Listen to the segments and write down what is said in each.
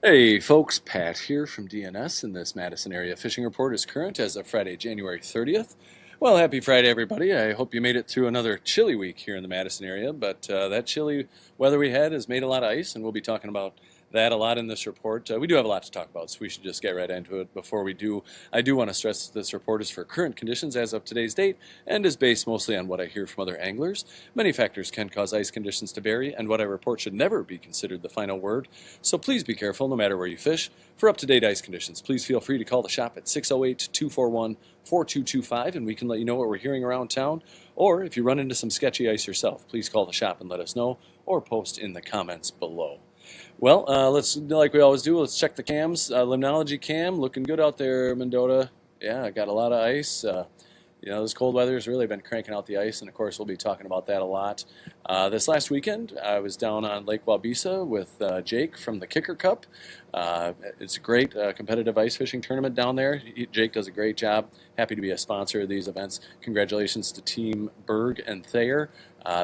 Hey folks, Pat here from DNS, and this Madison area fishing report is current as of Friday, January 30th. Well, happy Friday, everybody. I hope you made it through another chilly week here in the Madison area, but that chilly weather we had has made a lot of ice, and we'll be talking about that a lot in this report. We do have a lot to talk about, so we should just get right into it. Before we do, I do want to stress that this report is for current conditions as of today's date and is based mostly on what I hear from other anglers. Many factors can cause ice conditions to vary, and what I report should never be considered the final word, so please be careful no matter where you fish. For up-to-date ice conditions, please feel free to call the shop at 608-241-4225, and we can let you know what we're hearing around town. Or if you run into some sketchy ice yourself, please call the shop and let us know, or post in the comments below. Well, let's, like we always do, let's check the cams. Limnology cam, looking good out there, Mendota. Yeah, I got a lot of ice. This cold weather has really been cranking out the ice, and of course we'll be talking about that a lot. This last weekend, I was down on Lake Wabisa with Jake from the Kicker Cup. It's a great competitive ice fishing tournament down there. Jake does a great job. Happy to be a sponsor of these events. Congratulations to Team Berg and Thayer.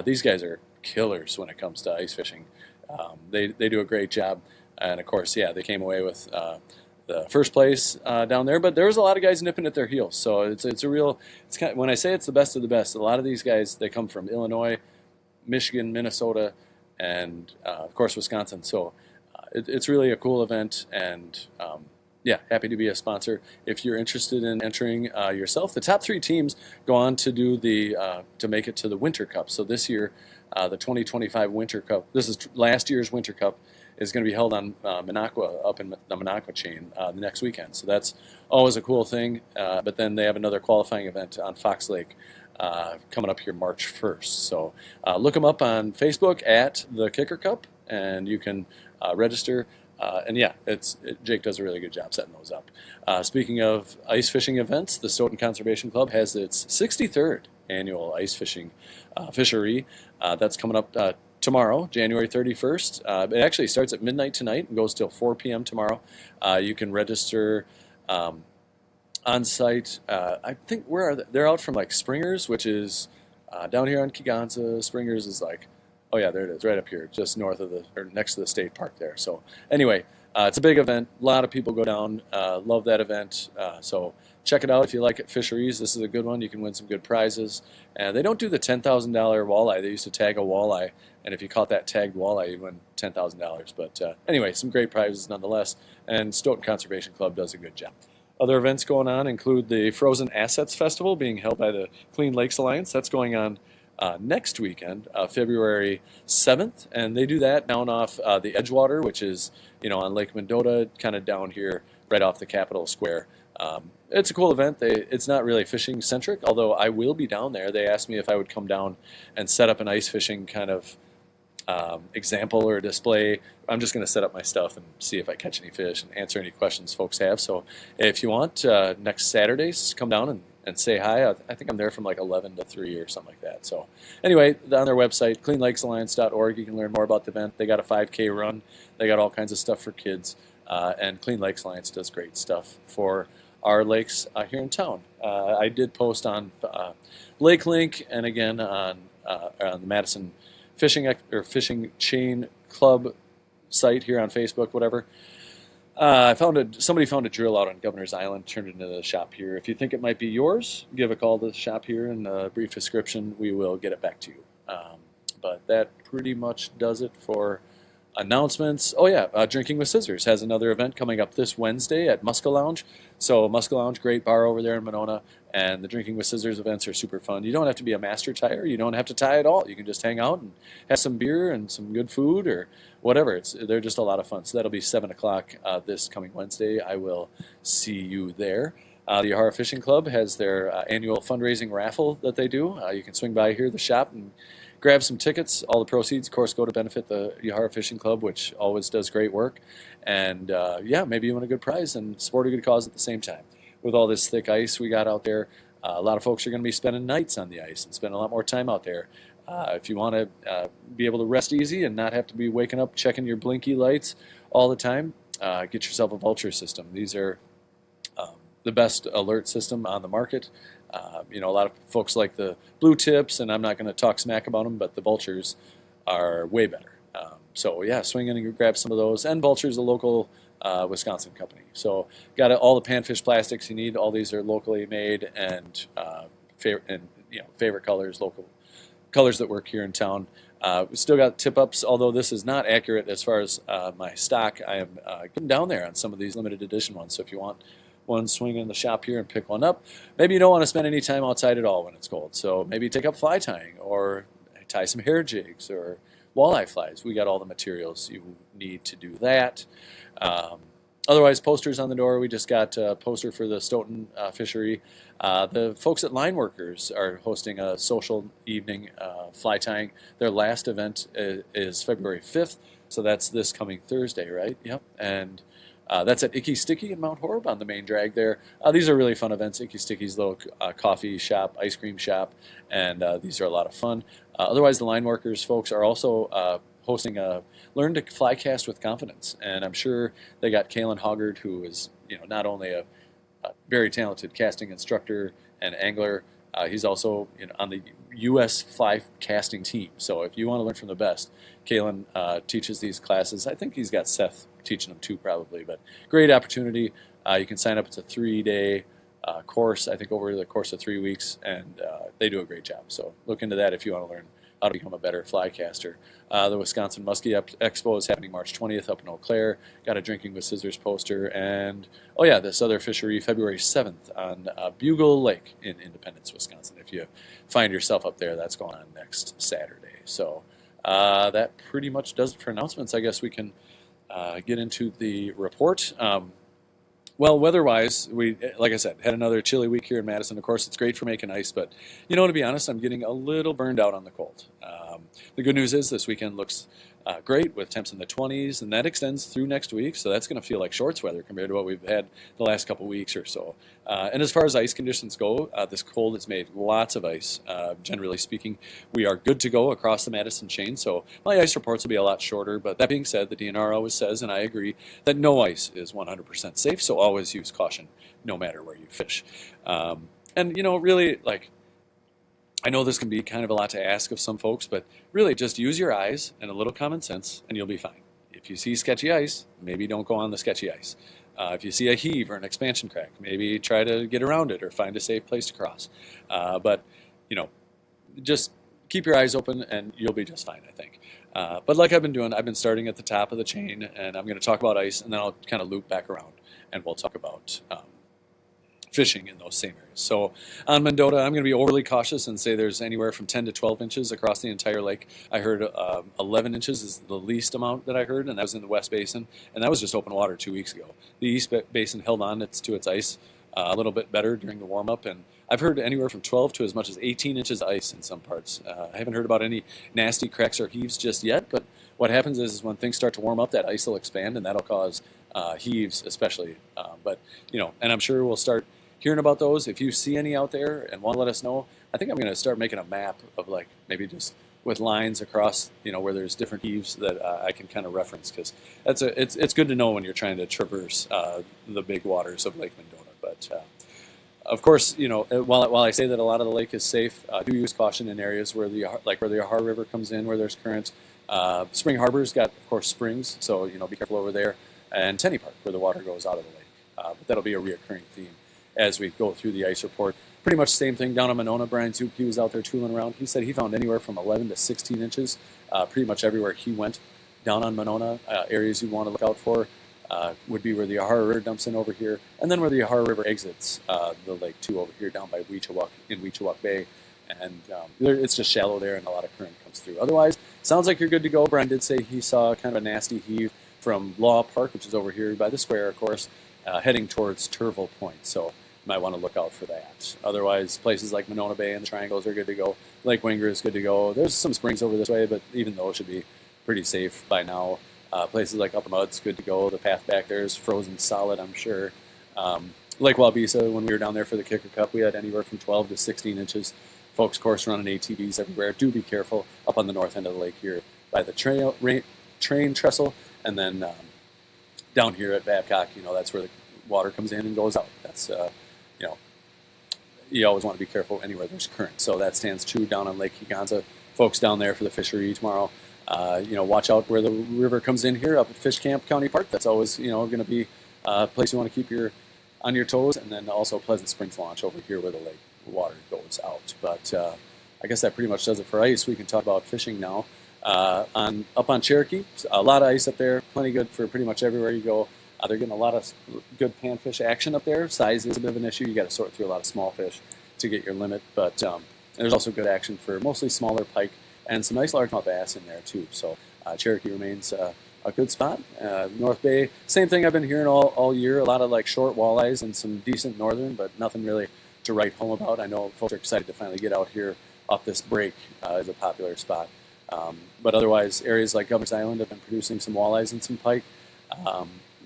These guys are killers when it comes to ice fishing. They do a great job, and of course, yeah, they came away with the first place down there. But there was a lot of guys nipping at their heels, so it's a real. It's kind of, when I say it's the best of the best, a lot of these guys they come from Illinois, Michigan, Minnesota, and of course Wisconsin. So it's really a cool event, and yeah, happy to be a sponsor. If you're interested in entering yourself, the top three teams go on to do to make it to the Winter Cup. So this year, the 2025 Winter Cup. This is last year's Winter Cup. Is going to be held on Minocqua, up in the Minocqua chain the next weekend. So that's always a cool thing. But then they have another qualifying event on Fox Lake coming up here March 1st. So look them up on Facebook at the Kicker Cup, and you can register. And yeah, Jake does a really good job setting those up. Speaking of ice fishing events, the Stoughton Conservation Club has its 63rd annual ice fishing fishery. That's coming up tomorrow, January 31st. It actually starts at midnight tonight and goes till 4 p.m. tomorrow. You can register on site. I think where are they? They're out from like Springers, which is down here on Kegonsa. Springers is like, oh yeah, there it is, right up here, just north of or next to the state park there. So anyway, it's a big event. A lot of people go down. Love that event. So check it out if you like it. Fisheries, this is a good one. You can win some good prizes. And they don't do the $10,000 walleye. They used to tag a walleye, and if you caught that tagged walleye, you'd win $10,000. But anyway, some great prizes nonetheless. And Stoughton Conservation Club does a good job. Other events going on include the Frozen Assets Festival being held by the Clean Lakes Alliance. That's going on next weekend, February 7th, and they do that down off the Edgewater, which is on Lake Mendota, kind of down here right off the Capitol Square. It's a cool event. It's not really fishing centric, although I will be down there. They asked me if I would come down and set up an ice fishing kind of example or display. I'm just going to set up my stuff and see if I catch any fish and answer any questions folks have. So if you want, next Saturdays, come down and say hi. I think I'm there from like 11 to 3 or something like that. So anyway, on their website, cleanlakesalliance.org, you can learn more about the event. They got a 5K run. They got all kinds of stuff for kids. And Clean Lakes Alliance does great stuff for our lakes here in town. I did post on Lake Link and again on the Madison Fishing Chain Club site here on Facebook, whatever. Somebody found a drill out on Governor's Island, turned it into the shop here. If you think it might be yours, give a call to the shop here in a brief description. We will get it back to you. But that pretty much does it for announcements. Oh yeah, Drinking with Scissors has another event coming up this Wednesday at Muska Lounge. So Muska Lounge, great bar over there in Monona, and the Drinking with Scissors events are super fun. You don't have to be a master tyer. You don't have to tie at all. You can just hang out and have some beer and some good food or whatever. They're just a lot of fun. So that'll be 7 o'clock this coming Wednesday. I will see you there. The Yahara Fishing Club has their annual fundraising raffle that they do. You can swing by here, the shop, and grab some tickets. All the proceeds, of course, go to benefit the Yahara Fishing Club, which always does great work. And yeah, maybe you win a good prize and support a good cause at the same time. With all this thick ice we got out there, a lot of folks are going to be spending nights on the ice and spend a lot more time out there. If you want to be able to rest easy and not have to be waking up checking your blinky lights all the time, get yourself a Vulture system. These are the best alert system on the market. A lot of folks like the blue tips, and I'm not going to talk smack about them, but the Vultures are way better. So yeah, swing in and grab some of those. And Vulture's a local Wisconsin company. So got all the panfish plastics you need. All these are locally made and favorite colors, local colors that work here in town. We still got tip-ups, although this is not accurate as far as my stock. I am getting down there on some of these limited edition ones. So if you want one, swing in the shop here and pick one up. Maybe you don't want to spend any time outside at all when it's cold. So maybe take up fly tying or tie some hair jigs or walleye flies. We got all the materials you need to do that. Otherwise, posters on the door. We just got a poster for the Stoughton fishery. The folks at Line Workers are hosting a social evening fly tying. Their last event is February 5th, so that's this coming Thursday, right? Yep. And that's at Icky Sticky in Mount Horeb on the main drag there. These are really fun events. Icky Sticky's little coffee shop, ice cream shop, and these are a lot of fun. Otherwise, the Line Workers folks are also hosting a Learn to Fly Cast with Confidence, and I'm sure they got Kalen Hoggard, who is not only a very talented casting instructor and angler, he's also on the U.S. fly casting team. So if you want to learn from the best, Kalen teaches these classes. I think he's got Seth teaching them too, probably, but great opportunity. You can sign up. It's a 3-day course, I think over the course of 3 weeks, and they do a great job. So look into that if you want to learn how to become a better fly caster. The Wisconsin Muskie Expo is happening March 20th up in Eau Claire. Got a Drinking with Scissors poster. And, oh yeah, this other fishery February 7th on Bugle Lake in Independence, Wisconsin. If you find yourself up there, that's going on next Saturday. So that pretty much does it for announcements. I guess we can get into the report. Well, weather-wise, we, like I said, had another chilly week here in Madison. Of course, it's great for making ice, but, to be honest, I'm getting a little burned out on the cold. The good news is this weekend looks great with temps in the 20s, and that extends through next week, so that's going to feel like shorts weather compared to what we've had the last couple weeks or so. And as far as ice conditions go, this cold has made lots of ice. Generally speaking, we are good to go across the Madison Chain, so my ice reports will be a lot shorter, but that being said, the DNR always says, and I agree, that no ice is 100% safe, so always use caution no matter where you fish. And, really, I know this can be kind of a lot to ask of some folks, but really just use your eyes and a little common sense and you'll be fine. If you see sketchy ice, maybe don't go on the sketchy ice. If you see a heave or an expansion crack, maybe try to get around it or find a safe place to cross. But just keep your eyes open and you'll be just fine, I think. But like I've been doing, I've been starting at the top of the chain and I'm going to talk about ice and then I'll kind of loop back around and we'll talk about fishing in those same areas. So on Mendota, I'm going to be overly cautious and say there's anywhere from 10 to 12 inches across the entire lake. I heard 11 inches is the least amount that I heard, and that was in the West Basin, and that was just open water 2 weeks ago. The East Basin held on to its ice a little bit better during the warm-up, and I've heard anywhere from 12 to as much as 18 inches of ice in some parts. I haven't heard about any nasty cracks or heaves just yet, but what happens is when things start to warm up, that ice will expand, and that'll cause heaves especially. And I'm sure we'll start hearing about those. If you see any out there and want to let us know, I think I'm going to start making a map of maybe just with lines across, where there's different heaves that I can kind of reference, because it's good to know when you're trying to traverse the big waters of Lake Mendota. But of course, while I say that a lot of the lake is safe, do use caution in areas where the Yahar River comes in, where there's current. Spring Harbor's got, of course, springs, so be careful over there, and Tenney Park, where the water goes out of the lake. But that'll be a reoccurring theme as we go through the ice report. Pretty much the same thing down in Monona. Brian Zook, he was out there tooling around. He said he found anywhere from 11 to 16 inches pretty much everywhere he went down on Monona. Areas you want to look out for would be where the Yahar River dumps in over here, and then where the Yahar River exits the lake too over here down by Weechawak in Weechawak Bay. And it's just shallow there and a lot of current comes through. Otherwise, sounds like you're good to go. Brian did say he saw kind of a nasty heave from Law Park, which is over here by the square, of course, heading towards Turville Point. So you might want to look out for that. Otherwise, places like Monona Bay and the Triangles are good to go. Lake Winger is good to go. There's some springs over this way, but even those should be pretty safe by now. Places like Upper Mud's good to go. The path back there is frozen solid, I'm sure. Lake Wabisa, when we were down there for the Kicker Cup, we had anywhere from 12 to 16 inches. Folks, of course, running ATVs everywhere. Do be careful up on the north end of the lake here by the train trestle, and then down here at Babcock, that's where the water comes in and goes out. That's you always want to be careful anywhere there's current. So that stands true down on Lake Higanza. Folks down there for the fishery tomorrow. Watch out where the river comes in here up at Fish Camp County Park. That's always, going to be a place you want to keep on your toes. And then also Pleasant Springs Launch over here where the lake water goes out. But I guess that pretty much does it for ice. We can talk about fishing now. Up on Cherokee, a lot of ice up there, plenty good for pretty much everywhere you go. They're getting a lot of good panfish action up there. Size is a bit of an issue. You got to sort through a lot of small fish to get your limit, but there's also good action for mostly smaller pike and some nice largemouth bass in there too. So Cherokee remains a good spot. North Bay, same thing I've been hearing all year. A lot of like short walleyes and some decent northern, but nothing really to write home about. I know folks are excited to finally get out here off this break. Is a popular spot. But otherwise, areas like Governor's Island have been producing some walleyes and some pike.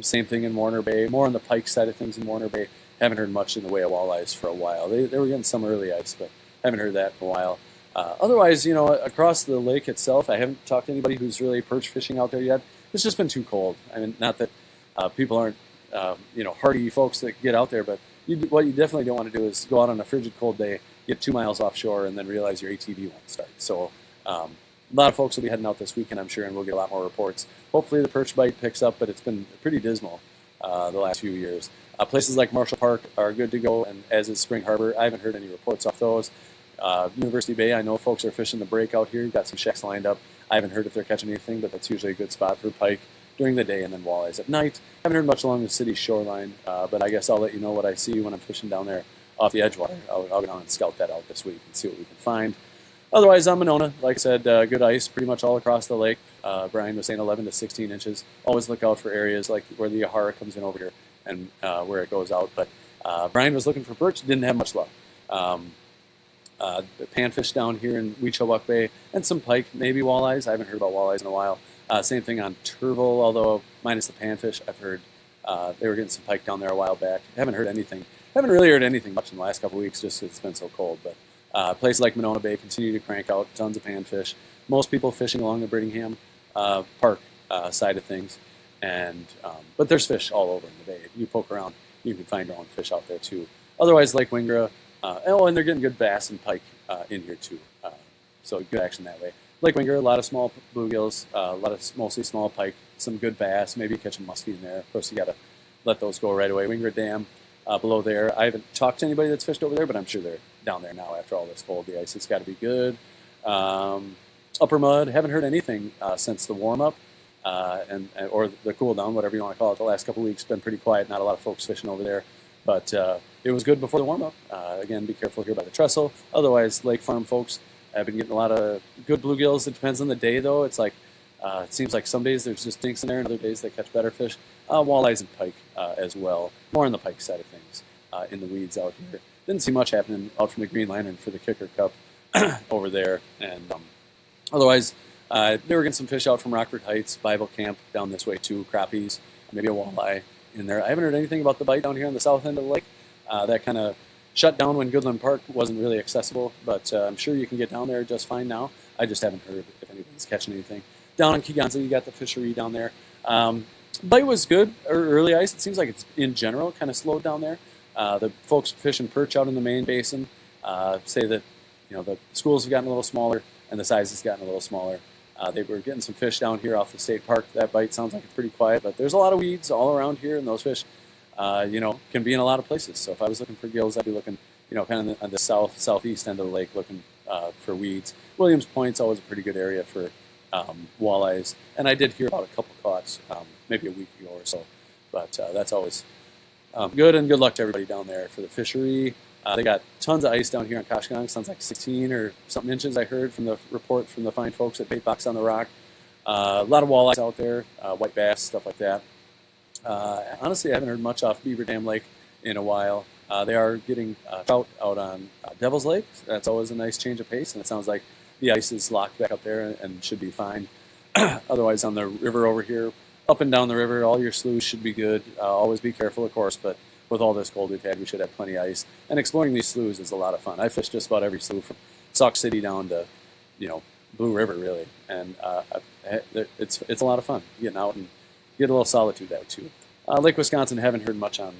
Same thing in Warner Bay. More on the pike side of things in Warner Bay. Haven't heard much in the way of walleyes for a while. They were getting some early ice, but haven't heard that for a while. Otherwise, across the lake itself, I haven't talked to anybody who's really perch fishing out there yet. It's just been too cold. I mean, not that people aren't, hardy folks that get out there, but what you definitely don't want to do is go out on a frigid cold day, get 2 miles offshore, and then realize your ATV won't start. So a lot of folks will be heading out this weekend, I'm sure, and we'll get a lot more reports. Hopefully the perch bite picks up, but it's been pretty dismal the last few years. Places like Marshall Park are good to go, and as is Spring Harbor. I haven't heard any reports off those. University Bay, I know folks are fishing the break out here. Got some shacks lined up. I haven't heard if they're catching anything, but that's usually a good spot for pike during the day and then walleyes at night. Haven't heard much along the city's shoreline, but I guess I'll let you know what I see when I'm fishing down there off the Edgewater. I'll go down and scout that out this week and see what we can find. Otherwise, on Monona, like I said, good ice pretty much all across the lake. Brian was saying 11 to 16 inches. Always look out for areas like where the Yahara comes in over here and where it goes out. But Brian was looking for perch, didn't have much luck. The panfish down here in Weechawak Bay and some pike, maybe walleyes. I haven't heard about walleyes in a while. Same thing on Turville, although minus the panfish, I've heard they were getting some pike down there a while back. Haven't heard anything. Haven't really heard anything much in the last couple of weeks, just 'cause it's been so cold. But places like Monona Bay continue to crank out tons of panfish. Most people fishing along the Brittingham Park side of things, and but there's fish all over in the bay. You poke around, you can find your own fish out there too. Otherwise, Lake Wingra, and they're getting good bass and pike in here too. So good action that way. Lake Wingra, a lot of small bluegills, a lot of mostly small pike, some good bass, maybe catch a muskie in there. Of course, you got to let those go right away. Wingra Dam below there. I haven't talked to anybody that's fished over there, but I'm sure they're down there now after all this cold. The ice has got to be good. Upper Mud, haven't heard anything since the warm-up or the cool-down, whatever you want to call it. The last couple of weeks been pretty quiet. Not a lot of folks fishing over there. But it was good before the warm-up. Again, be careful here by the trestle. Otherwise, Lake Farm folks have been getting a lot of good bluegills. It depends on the day, though. It's like it seems like some days there's just dinks in there, and other days they catch better fish. Walleyes and pike as well. More on the pike side of things in the weeds out here. Didn't see much happening out from the Green Lantern for the Kicker Cup over there. And otherwise, they were getting some fish out from Rockford Heights, Bible Camp down this way too, crappies, maybe a walleye in there. I haven't heard anything about the bite down here on the south end of the lake. That kind of shut down when Goodland Park wasn't really accessible, but I'm sure you can get down there just fine now. I just haven't heard if anybody's catching anything. Down in Kegonsa, you got the fishery down there. Bite was good, early ice. It seems like it's, in general, kind of slowed down there. The folks fishing perch out in the main basin say that the schools have gotten a little smaller and the size has gotten a little smaller. They were getting some fish down here off the state park. That bite sounds like it's pretty quiet, but there's a lot of weeds all around here, and those fish, can be in a lot of places. So if I was looking for gills, I'd be looking, kind of on the southeast end of the lake, looking for weeds. Williams Point's always a pretty good area for walleyes, and I did hear about a couple caught maybe a week ago or so. But that's always good, and good luck to everybody down there for the fishery. They got tons of ice down here on Koshkong. Sounds like 16 or something inches, I heard from the report from the fine folks at Bait Box on the Rock. A lot of walleyes out there, white bass, stuff like that. Honestly, I haven't heard much off Beaver Dam Lake in a while. They are getting trout out on Devil's Lake. That's always a nice change of pace, and it sounds like the ice is locked back up there and should be fine. Otherwise, on the river over here, up and down the river, all your sloughs should be good. Always be careful, of course, but with all this cold we've had, we should have plenty of ice. And exploring these sloughs is a lot of fun. I fished just about every slough from Sauk City down to, Blue River, really. And it's a lot of fun getting out and get a little solitude out, too. Lake Wisconsin, haven't heard much on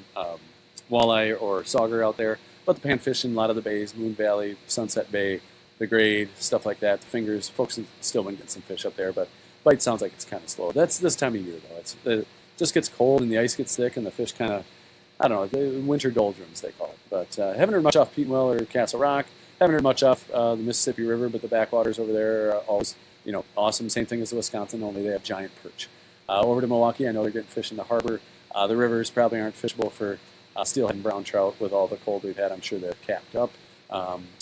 walleye or sauger out there, but the panfish in a lot of the bays, Moon Valley, Sunset Bay, the grade, stuff like that. The fingers, folks have still been getting some fish up there, but bite sounds like it's kind of slow. That's this time of year though. It just gets cold and the ice gets thick and the fish kind of, I don't know, the winter doldrums they call it. But haven't heard much off Pete and Will or Castle Rock. Haven't heard much off the Mississippi River, but the backwaters over there are always, awesome. Same thing as the Wisconsin, only they have giant perch. Over to Milwaukee, I know they're getting fish in the harbor. The rivers probably aren't fishable for steelhead and brown trout with all the cold we've had. I'm sure they're capped up.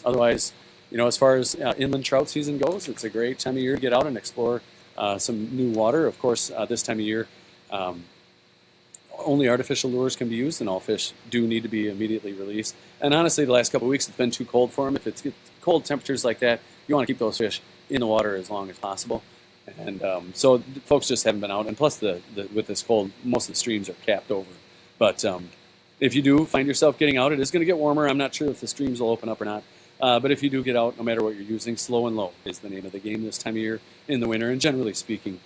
Otherwise, as far as inland trout season goes, it's a great time of year to get out and explore some new water. Of course, this time of year, only artificial lures can be used, and all fish do need to be immediately released. And honestly, the last couple of weeks, it's been too cold for them. If it's cold temperatures like that, you want to keep those fish in the water as long as possible. And so folks just haven't been out. And plus, with this cold, most of the streams are capped over. But if you do find yourself getting out, it is going to get warmer. I'm not sure if the streams will open up or not. But if you do get out, no matter what you're using, slow and low is the name of the game this time of year in the winter. And generally speaking,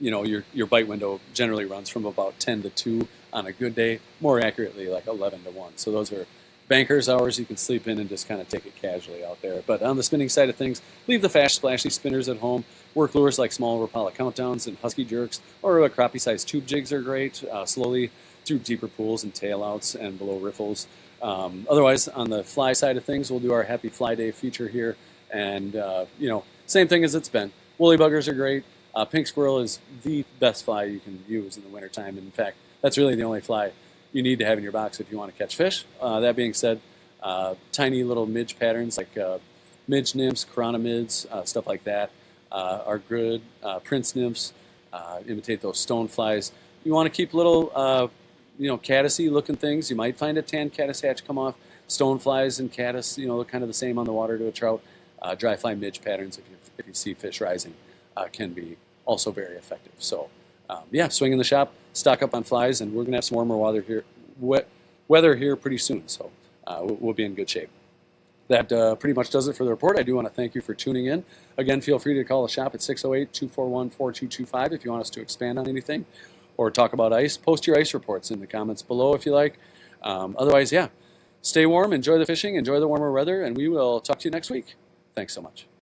your bite window generally runs from about 10 to 2 on a good day, more accurately like 11 to 1. So those are banker's hours you can sleep in and just kind of take it casually out there. But on the spinning side of things, leave the fast, splashy spinners at home. Work lures like small Rapala countdowns and husky jerks, or crappie-sized tube jigs are great, slowly through deeper pools and tailouts and below riffles. Otherwise, on the fly side of things, we'll do our Happy Fly Day feature here. And, same thing as it's been. Woolly buggers are great. Pink squirrel is the best fly you can use in the wintertime. In fact, that's really the only fly you need to have in your box if you want to catch fish. That being said, tiny little midge patterns like midge nymphs, chironomids, stuff like that are good. Prince nymphs, imitate those stone flies. You want to keep little, caddisy looking things. You might find a tan caddis hatch come off. Stone flies and caddis, look kind of the same on the water to a trout. Dry fly midge patterns, if you see fish rising, can be also very effective. So, swing in the shop, stock up on flies, and we're going to have some warmer weather here pretty soon. So we'll be in good shape. That pretty much does it for the report. I do want to thank you for tuning in. Again, feel free to call the shop at 608-241-4225 if you want us to expand on anything or talk about ice. Post your ice reports in the comments below if you like. Otherwise, stay warm, enjoy the fishing, enjoy the warmer weather, and we will talk to you next week. Thanks so much.